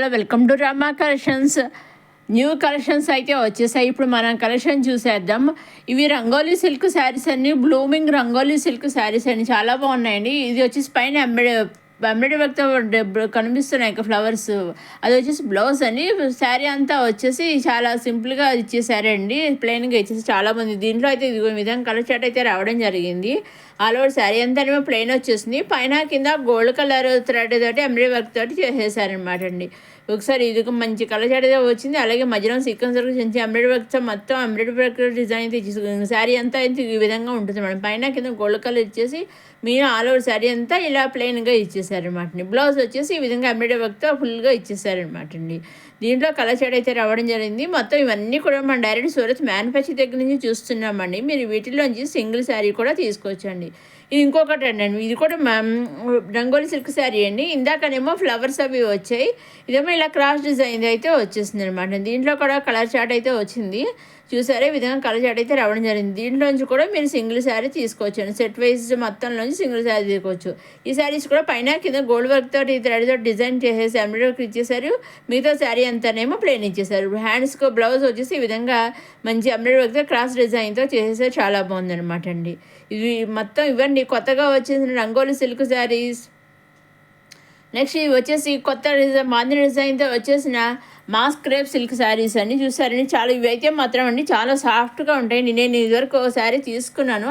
Hello welcome to Rama collections. New collections అయితే వచ్చేసాయి. ఇప్పుడు మనం కలెక్షన్ చూసేద్దాం. ఇవి రంగోలీ సిల్క్ శారీస్ అన్ని, బ్లూమింగ్ రంగోలీ సిల్క్ శారీస్ అని చాలా బాగున్నాయండి. ఇది వచ్చేసి పైన ఎంబ్రాయిడరీ వర్క్తో కనిపిస్తున్నాయి ఫ్లవర్స్. అది వచ్చేసి బ్లౌజ్ అని. శారీ అంతా వచ్చేసి చాలా సింపుల్గా ఇచ్చేసారండి, ప్లెయిన్గా ఇచ్చేసి. చాలామంది దీంట్లో అయితే ఇది విధంగా కలర్ చాట్ అయితే రావడం జరిగింది. ఆల్ ఓవర్ శారీ అంతా ప్లెయిన్ వచ్చేసింది. పైన కింద గోల్డ్ కలర్ థ్రెడ్ తోటి ఎంబ్రాయిడరీ వర్క్ తోటి చేసేసారనమాట అండి. ఒకసారి ఇది మంచి కలర్ చాట్ అయితే వచ్చింది. అలాగే మధ్యలో సీక్వెన్స్ వర్క్ చేసి ఎంబ్రాయిడరీ వర్క్ మొత్తం ఎంబ్రాయిడరీ వర్క్ డిజైన్ అయితే ఇచ్చేసి శారీ అంతా అయితే ఈ విధంగా ఉంటుంది మేడం. పైన కింద గోల్డ్ కలర్ ఇచ్చేసి మీరు ఆల్ ఓవర్ శారీ అంతా ఇలా ప్లెయిన్గా ఇచ్చేసారనమాట అండి. బ్లౌజ్ వచ్చేసి ఈ విధంగా ఎంబ్రాయిడరీ వర్క్తో ఫుల్గా ఇచ్చేసారనమాట అండి. దీంట్లో కలర్ షేడ్ అయితే రావడం జరిగింది. మొత్తం ఇవన్నీ కూడా మనం డైరెక్ట్ సూరత్ మ్యానుఫ్యాక్చర్ దగ్గర నుంచి చూస్తున్నామండి. మీరు వీటిలోంచి సింగిల్ శారీ కూడా తీసుకోవచ్చండి. ఇది ఇంకొకటి అండి, ఇది కూడా రంగోలీ సిల్క్ శారీ అండి. ఇందాకనేమో ఫ్లవర్స్ అవి వచ్చాయి, ఇదేమో ఇలా క్రాస్ డిజైన్ అయితే వచ్చేసింది అనమాట. దీంట్లో కూడా కలర్ చార్ట్ అయితే వచ్చింది చూసారే. ఈ విధంగా కలర్ చార్ట్ అయితే రావడం జరిగింది. దీంట్లోంచి కూడా మీరు సింగిల్ శారీ తీసుకోవచ్చు. సెట్ వైజ్ మొత్తంలోంచి సింగిల్ శారీ తీసుకోవచ్చు. ఈ శారీస్ కూడా పైన కింద గోల్డ్ వర్క్ తోటి థ్రెడ్ తోటి డిజైన్ చేసేసి ఎంబ్రాయిడరీ వర్క్ ఇచ్చేసారు. మిగతా శారీ అంతానేమో ప్లెయిన్ ఇచ్చేసారు. హ్యాండ్స్కి బ్లౌజ్ వచ్చేసి ఈ విధంగా మంచి ఎంబ్రాయిడరీ వర్క్తో క్రాస్ డిజైన్తో చేసేసారు. చాలా బాగుందనమాట అండి. ఇవి మొత్తం ఇవన్నీ కొత్తగా వచ్చేసిన రంగోలీ సిల్క్ శారీస్. నెక్స్ట్ ఇవి వచ్చేసి కొత్త డిజైన్ మాదిరి డిజైన్తో వచ్చేసిన మాస్క్ క్రేప్ సిల్క్ శారీస్ అన్ని చూసారండి. చాలా ఇవైతే మాత్రం అండి చాలా సాఫ్ట్గా ఉంటాయండి. నేను ఇదివరకు ఒక శారీ తీసుకున్నాను,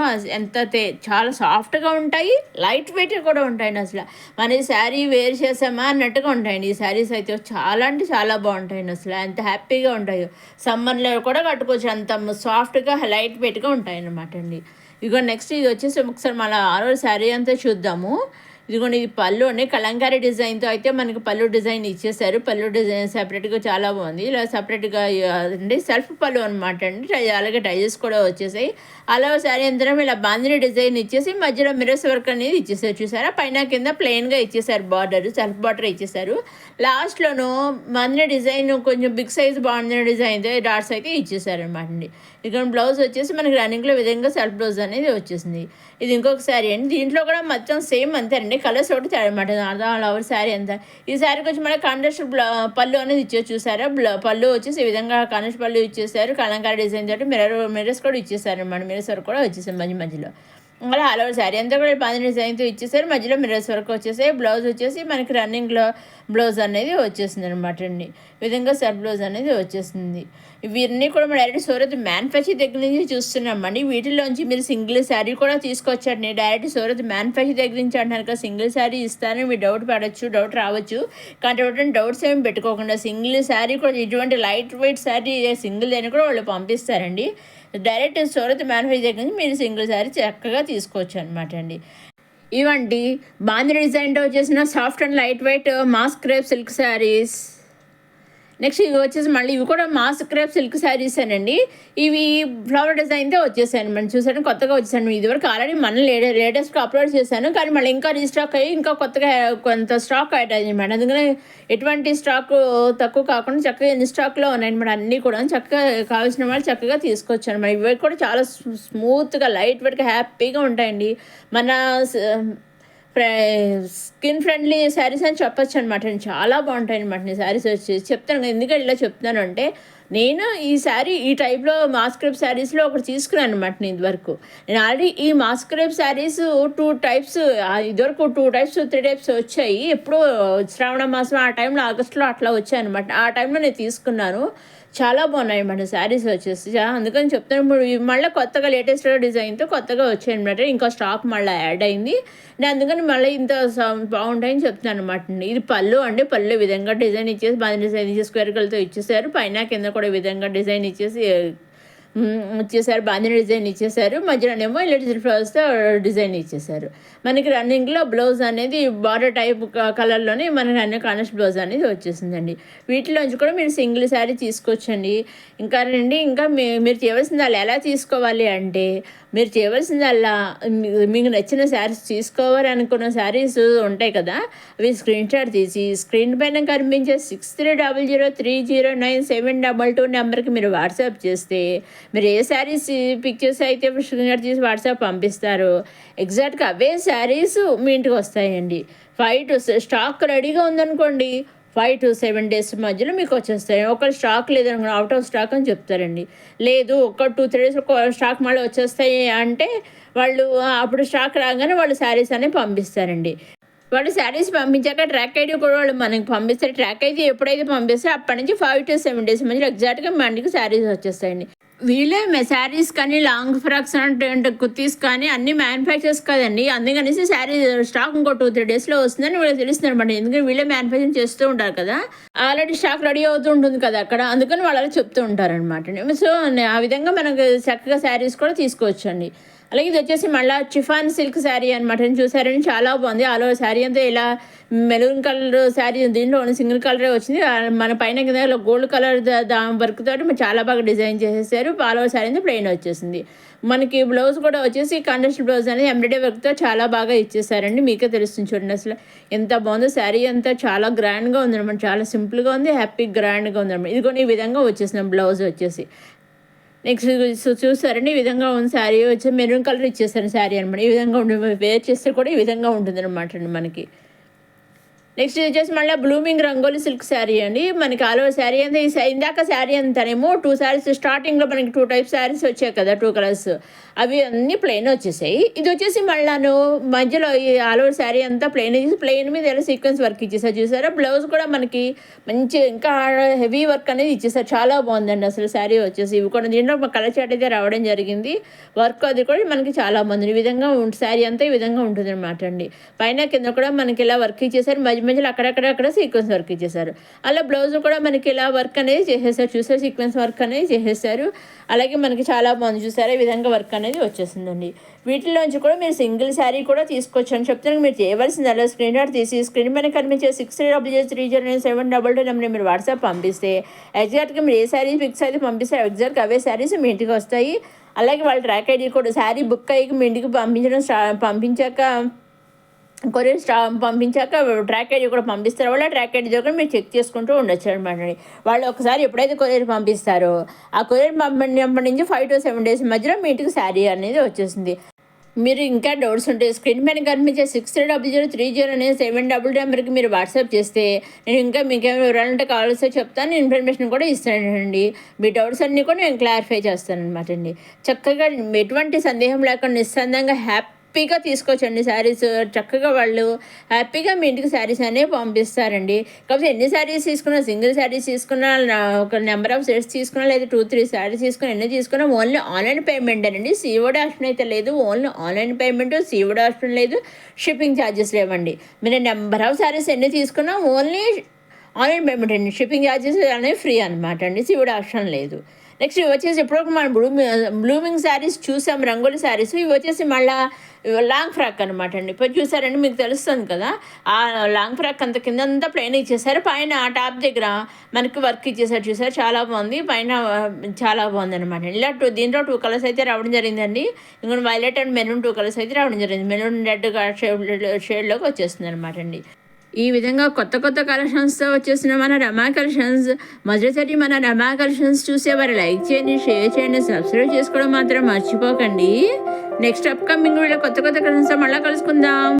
చాలా సాఫ్ట్గా ఉంటాయి, లైట్ వెయిట్ కూడా ఉంటాయండి. అసలు మన ఈ శారీ వేర్ చేసామా అన్నట్టుగా ఉంటాయండి. ఈ శారీస్ అయితే చాలా అంటే చాలా బాగుంటాయండి. అసలు ఎంత హ్యాపీగా ఉంటాయో, సమ్మర్లో కూడా కట్టుకోవచ్చు, అంత సాఫ్ట్గా లైట్ వెయిట్గా ఉంటాయి అన్నమాట అండి. ఇదిగో నెక్స్ట్ ఇది వచ్చేసి ఒకసారి మన ఆరో శారీ అంతా చూద్దాము. ఇదిగోండి, ఇది పళ్ళు అండి. కలంకారీ డిజైన్తో అయితే మనకి పళ్ళు డిజైన్ ఇచ్చేసారు. పళ్ళు డిజైన్ సపరేట్గా చాలా బాగుంది. ఇలా సపరేట్గా అండి సెల్ఫ్ పళ్ళు అనమాట అండి. అలాగే టైజెస్ కూడా వచ్చేసాయి. అలా శారీ అంతరం ఇలా బాందిని డిజైన్ ఇచ్చేసి మధ్యలో మిరర్స్ వర్క్ అనేది ఇచ్చేసారు చూసారా. పైన కింద ప్లెయిన్గా ఇచ్చేసారు, బార్డర్ సెల్ఫ్ బార్డర్ ఇచ్చేసారు. లాస్ట్లోనూ బాందిని డిజైన్ కొంచెం big size bandhani design dots అయితే ఇచ్చేసారు అనమాట అండి. ఇక్కడ బ్లౌజ్ వచ్చేసి మనకి రన్నింగ్లో విధంగా సెల్ఫ్ బ్లౌజ్ అనేది వచ్చేసింది. ఇది ఇంకొక శారీ అండి. దీంట్లో కూడా మొత్తం సేమ్ అంతే అండి, కలర్స్ ఒకటి అనమాట. ఆల్ ఓవర్ శారీ అంతా. ఈ శారీకి వచ్చి మనకి కాంట్రాస్ట్ పళ్ళు అనేది ఇచ్చేసి చూసారా. పళ్ళు వచ్చేసి ఈ విధంగా కాంట్రాస్ట్ పళ్ళు ఇచ్చేసారు. కలంకారీ డిజైన్ తోటి మిరర్స్ కూడా ఇచ్చేసారు అనమాట. మిరర్స్ వరకు కూడా వచ్చేసారు మధ్యలో. అలా ఆల్ ఓవర్ శారీ అంతా కూడా బాందిని డిజైన్తో ఇచ్చేసారు. మధ్యలో మిరర్స్ వరకు వచ్చేసాయి. బ్లౌజ్ వచ్చేసి మనకి రన్నింగ్లో బ్లౌజ్ అనేది వచ్చేసింది అనమాట అండి. ఈ విధంగా సెల్ఫ్ బ్లౌజ్ అనేది వచ్చేసింది. ఇవన్నీ కూడా మనం డైరెక్ట్ సూరత్ మ్యానుఫ్యాక్చర్ దగ్గర నుంచి చూస్తున్నామండి. వీటిలోంచి మీరు సింగిల్ శారీ కూడా తీసుకొచ్చండి. డైరెక్ట్ సూరత్ మ్యానుఫ్యాక్చర్ దగ్గర నుంచి అంటున్నారు కదా, సింగిల్ శారీ ఇస్తారని మీరు డౌట్ రావచ్చు. కానీ డౌట్స్ ఏమి పెట్టుకోకుండా సింగిల్ శారీ కూడా, ఇటువంటి లైట్ వెయిట్ శారీ సింగిల్ అని కూడా వాళ్ళు పంపిస్తారండి. డైరెక్ట్ సూరత్ మ్యానుఫ్యాక్చర్ దగ్గర నుంచి మీరు సింగిల్ శారీ చక్కగా తీసుకోవచ్చు అనమాట అండి. ఇవండి బాందిని డిజైన్తో వచ్చేసిన soft and light weight mask crepe silk saris. Next ఇవి వచ్చేసి మళ్ళీ ఇవి కూడా మాస్క్ క్రేప్ సిల్క్ శారీస్ అనండి. ఇవి ఫ్లవర్ డిజైన్తో వచ్చేసాను. మనం చూసాను, కొత్తగా వచ్చేసాను. ఇదివరకు ఆల్రెడీ మన లేటెస్ట్గా అప్లోడ్ చేశాను, కానీ మళ్ళీ ఇంకా రీస్టాక్ అయ్యి ఇంకా కొత్తగా కొంత స్టాక్ యాడ్ అయ్యింది అనమాట. అందుకని ఎటువంటి స్టాక్ తక్కువ కాకుండా చక్కగా ఎన్ని స్టాక్లో ఉన్నాయన్నమాట. అన్నీ కూడా చక్కగా కావాల్సిన వాళ్ళు చక్కగా తీసుకొచ్చాను. మరి ఇవి కూడా చాలా స్మూత్గా లైట్ వెయిట్గా హ్యాపీగా ఉంటాయండి. మన స్కిన్ ఫ్రెండ్లీ శారీస్ అని చెప్పొచ్చు అనమాట. చాలా బాగుంటాయి అనమాట. నేను శారీస్ వచ్చి చెప్తాను, ఎందుకంటే ఇలా చెప్తాను అంటే, నేను ఈ శారీ ఈ టైప్లో మాస్క్ క్రేప్ శారీస్లో ఒకటి తీసుకున్నాను అనమాట. నేను ఇదివరకు నేను ఆల్రెడీ ఈ మాస్క్ క్రేప్ శారీస్ 2 టైప్స్, ఇదివరకు 2 టైప్స్ 3 టైప్స్ వచ్చాయి. ఎప్పుడో శ్రావణ మాసం ఆ టైంలో ఆగస్టులో అట్లా వచ్చాయి అనమాట. ఆ టైంలో నేను తీసుకున్నాను. చాలా బాగున్నాయి అన్నమాట శారీస్ వచ్చేసి. అందుకని చెప్తాను. ఇప్పుడు మళ్ళీ కొత్తగా లేటెస్ట్ డిజైన్తో కొత్తగా వచ్చాయి అనమాట. ఇంకా స్టాక్ మళ్ళీ యాడ్ అయింది. నేను అందుకని మళ్ళీ ఇంత బాగుంటాయని చెప్తాను అనమాట. ఇది పళ్ళు అండి. పళ్ళు విధంగా డిజైన్ ఇచ్చేసి బాగా డిజైన్ ఇచ్చేసి స్క్వేర్ కలర్తో ఇచ్చేసారు. పైన కింద కూడా విధంగా డిజైన్ ఇచ్చేసి ఇచ్చేసారు. బాందిని డిజైన్ ఇచ్చేసారు. మధ్యలోనేమో ఇలా ఫ్లవర్స్తో డిజైన్ ఇచ్చేసారు. మనకి రన్నింగ్లో బ్లౌజ్ అనేది బార్డర్ టైప్ కలర్లోనే మనకి అన్ని కాంట్రాస్ట్ బ్లౌజ్ అనేది వచ్చేసిందండి. వీటిలోంచి కూడా మీరు సింగిల్ శారీ తీసుకోవచ్చండి. ఇంకా మీరు చేయవలసింది అలా ఎలా తీసుకోవాలి అంటే, మీరు చేయవలసిందల్లా మీకు నచ్చిన శారీస్ తీసుకోవాలి అనుకున్న శారీస్ ఉంటాయి కదా, అవి స్క్రీన్ షాట్ తీసి స్క్రీన్ పైన కనిపించే 6300309722 నెంబర్కి మీరు వాట్సాప్ చేస్తే, మీరు ఏ శారీస్ పిక్చర్స్ అయితే స్క్రీన్ షాట్ తీసి వాట్సాప్ పంపిస్తారో ఎగ్జాక్ట్గా అవే శారీస్ మీ ఇంటికి వస్తాయండి. స్టాక్ రెడీగా ఉందనుకోండి, 5 to 7 days మధ్యలో మీకు వచ్చేస్తాయి. ఒకవేళ స్టాక్ లేదనుకో అవుట్ ఆఫ్ స్టాక్ అని చెప్తారండి. లేదు ఒక 2-3 డేస్ స్టాక్ మళ్ళీ వచ్చేస్తాయి అంటే వాళ్ళు అప్పుడు స్టాక్ రాగానే వాళ్ళు శారీస్ అనేవి పంపిస్తారండి. వాళ్ళు శారీస్ పంపించాక ట్రాక్ ఐడీ కూడా వాళ్ళు మనకి పంపిస్తారు. ట్రాక్ ఐడీ ఎప్పుడైతే పంపిస్తారో అప్పటి నుంచి 5 to 7 days మధ్యలో ఎగ్జాక్ట్గా మనకి శారీస్ వచ్చేస్తాయండి. వీళ్ళే శారీస్ కానీ లాంగ్ ఫ్రాక్స్ అంటే కుర్తీస్ కానీ అన్ని మ్యానుఫ్యాక్చర్స్ కదండి. అందుకనేసి శారీ స్టాక్ ఇంకో 2-3 డేస్లో వస్తుందని వీళ్ళకి తెలుస్తుంది అనమాట. ఎందుకంటే వీళ్ళే మ్యానుఫ్యాక్చరింగ్ చేస్తూ ఉంటారు కదా, ఆల్రెడీ స్టాక్ రెడీ అవుతూ ఉంటుంది కదా అక్కడ, అందుకని వాళ్ళు అలా చెప్తూ ఉంటారనమాట. సో ఆ విధంగా మనకు చక్కగా శారీస్ కూడా తీసుకోవచ్చండి. అలాగే ఇది వచ్చేసి మళ్ళీ చిఫాన్ సిల్క్ శారీ అనమాట. చూసారని చాలా బాగుంది. ఆల్ ఓవర్ శారీ అంతా ఇలా మెరూన్ కలర్ శారీ, దీంట్లో ఓన్లీ సింగిల్ కలరే వచ్చింది. మన పైన కింద గోల్డ్ కలర్ వర్క్ తోటి చాలా బాగా డిజైన్ చేసేసారు. ఆల్ ఓవర్ శారీ అంతా ప్లెయిన్ వచ్చేసింది. మనకి బ్లౌజ్ కూడా వచ్చేసి కాంట్రాస్ట్ బ్లౌజ్ అనేది ఎంబ్రాయిడరీ వర్క్తో చాలా బాగా ఇచ్చేసారండి. మీకే తెలుస్తుంది చూడండి అసలు ఎంత బాగుందో. శారీ అంతా చాలా గ్రాండ్గా ఉందన్నమాట. చాలా సింపుల్గా ఉంది, హ్యాపీ గ్రాండ్గా ఉందన్నమాట. ఇది కూడా ఈ విధంగా వచ్చేసిన బ్లౌజ్ వచ్చేసి నెక్స్ట్ చూసారండి. ఈ విధంగా ఉంది శారీ వచ్చి మెరూన్ కలర్ ఇచ్చేసారు శారీ అనమాట. ఈ విధంగా ఉండి వేర్ చేస్తే కూడా ఈ విధంగా ఉంటుంది అనమాట అండి మనకి. నెక్స్ట్ వచ్చేసి మళ్ళీ బ్లూమింగ్ రంగోలీ సిల్క్ శారీ అండి. మనకి ఆల్ ఓవర్ శారీ అంతా ఇందాక శారీ అంతానేమో 2 శారీస్ స్టార్టింగ్లో మనకి 2 టైప్ శారీస్ వచ్చాయి కదా, 2 కలర్స్, అవి అన్నీ ప్లెయిన్ వచ్చేసాయి. ఇది వచ్చేసి మళ్ళీ మధ్యలో ఈ ఆల్ ఓవర్ శారీ అంతా ప్లెయిన్ మీద ఎలా సీక్వెన్స్ వర్క్ ఇచ్చేసారు చూసారా. బ్లౌజ్ కూడా మనకి మంచి ఇంకా హెవీ వర్క్ అనేది ఇచ్చేసారు. చాలా బాగుందండి అసలు శారీ వచ్చేసి. ఇవి కూడా దీంట్లో కలర్ చాట్ అయితే రావడం జరిగింది. వర్క్ అది కూడా మనకి చాలా బాగుంది. ఈ విధంగా శారీ అంతా ఈ విధంగా ఉంటుంది అనమాట అండి. పైన కింద కూడా మనకి ఇలా వర్క్ ఇచ్చేసారు. మధ్యలో అక్కడక్కడ సీక్వెన్స్ వర్క్ ఇచ్చేసారు. అలా బ్లౌజ్ కూడా మనకి ఇలా వర్క్ అనేది చేసేసారు చూసారు. సీక్వెన్స్ వర్క్ అనేది చేసేసారు. అలాగే మనకి చాలా బాగుంది చూసారా. ఈ విధంగా వర్క్ అనేది వచ్చేసిందండి. వీటిలోంచి కూడా మీరు సింగిల్ శారీ కూడా తీసుకోవచ్చు అని చెప్తాను. మీరు చేయవలసింది అలా స్క్రీన్ షాట్ తీసి స్క్రీన్ పైన కనిపించే 63003072 నెంబర్ మీరు వాట్సాప్ పంపిస్తే ఎగ్జాక్ట్గా మీరు ఏ శారీ ఫిక్స్ అయితే పంపిస్తే ఎగ్జాక్ట్గా అవే శారీస్ మీ ఇంటికి వస్తాయి. అలాగే వాళ్ళ ట్రాక్ ఐడి కూడా శారీ బుక్ అయ్యి మీ ఇంటికి పంపించాక కొరియర్ పంపించాక ట్రాక్ ఐడి కూడా పంపిస్తారు. వాళ్ళ ట్రాక్ ఐడి దగ్గర మీరు చెక్ చేసుకుంటూ ఉండొచ్చు అనమాట. వాళ్ళు ఒకసారి ఎప్పుడైతే కొరియర్ పంపిస్తారో ఆ కొరియర్ పంపినప్పటి నుంచి 5 to 7 days మధ్యలో మీ ఇంటికి శారీ అనేది వచ్చేసింది. మీరు ఇంకా డౌట్స్ ఉంటే స్క్రీన్ పైన కనిపించే 630030 నెంబర్కి మీరు వాట్సాప్ చేస్తే నేను ఇంకా మీకు ఏమైనా వివరాలంటే కావాల్సి చెప్తాను, ఇన్ఫర్మేషన్ కూడా ఇస్తానండి. మీ డౌట్స్ అన్నీ కూడా నేను క్లారిఫై చేస్తాను అనమాట అండి. చక్కగా ఎటువంటి సందేహం లేకుండా నిస్సందేహంగా హ్యాపీగా తీసుకోవచ్చండి శారీస్. చక్కగా వాళ్ళు హ్యాపీగా మీ ఇంటికి శారీస్ అనేవి పంపిస్తారండి. కాకపోతే ఎన్ని శారీస్ తీసుకున్నా, సింగిల్ శారీస్ తీసుకున్నా, ఒక నెంబర్ ఆఫ్ సెట్స్ తీసుకున్నా, లేదా 2-3 శారీస్ తీసుకున్నా, ఎన్ని తీసుకున్నా ఓన్లీ ఆన్లైన్ పేమెంట్ అండి. సీఓడి ఆప్షన్ అయితే లేదు. Only online payment, COD option లేదు, షిప్పింగ్ ఛార్జెస్ లేవండి. మీరు నెంబర్ ఆఫ్ శారీస్ ఎన్ని తీసుకున్నా ఓన్లీ ఆన్లైన్ పేమెంట్ అండి. షిప్పింగ్ ఛార్జెస్ అనేవి ఫ్రీ అనమాట అండి. సీఓడి ఆప్షన్ లేదు. నెక్స్ట్ ఇవి వచ్చేసి ఎప్పుడో మనం బ్లూమింగ్ శారీస్ చూసాం, రంగోలీ శారీస్. ఇవి వచ్చేసి మళ్ళీ లాంగ్ ఫ్రాక్ అనమాట అండి. ఇప్పుడు చూసారండి మీకు తెలుస్తుంది కదా, ఆ లాంగ్ ఫ్రాక్ అంత కిందంతా ప్లెయిన్ ఇచ్చేసారు. పైన ఆ టాప్ దగ్గర మనకి వర్క్ ఇచ్చేసారు చూసారు. చాలా బాగుంది. పైన చాలా బాగుంది అనమాట. ఇలా దీంట్లో 2 కలర్స్ అయితే రావడం జరిగిందండి. ఇంకొక వైలెట్ అండ్ మెరూన్ 2 కలర్స్ అయితే రావడం జరిగింది. మెరూన్ రెడ్ షేడ్లోకి వచ్చేస్తుంది అనమాట అండి. ఈ విధంగా కొత్త కలెక్షన్స్తో వచ్చేసిన మన రమా కలెక్షన్స్. మొదటిసారి మన రమా కలెక్షన్స్ చూసేవారు లైక్ చేయండి, షేర్ చేయండి, సబ్స్క్రైబ్ చేసుకోవడం మాత్రం మర్చిపోకండి. నెక్స్ట్ అప్కమింగ్ వీడియో కొత్త కలెక్షన్స్తో మళ్ళీ కలుసుకుందాం.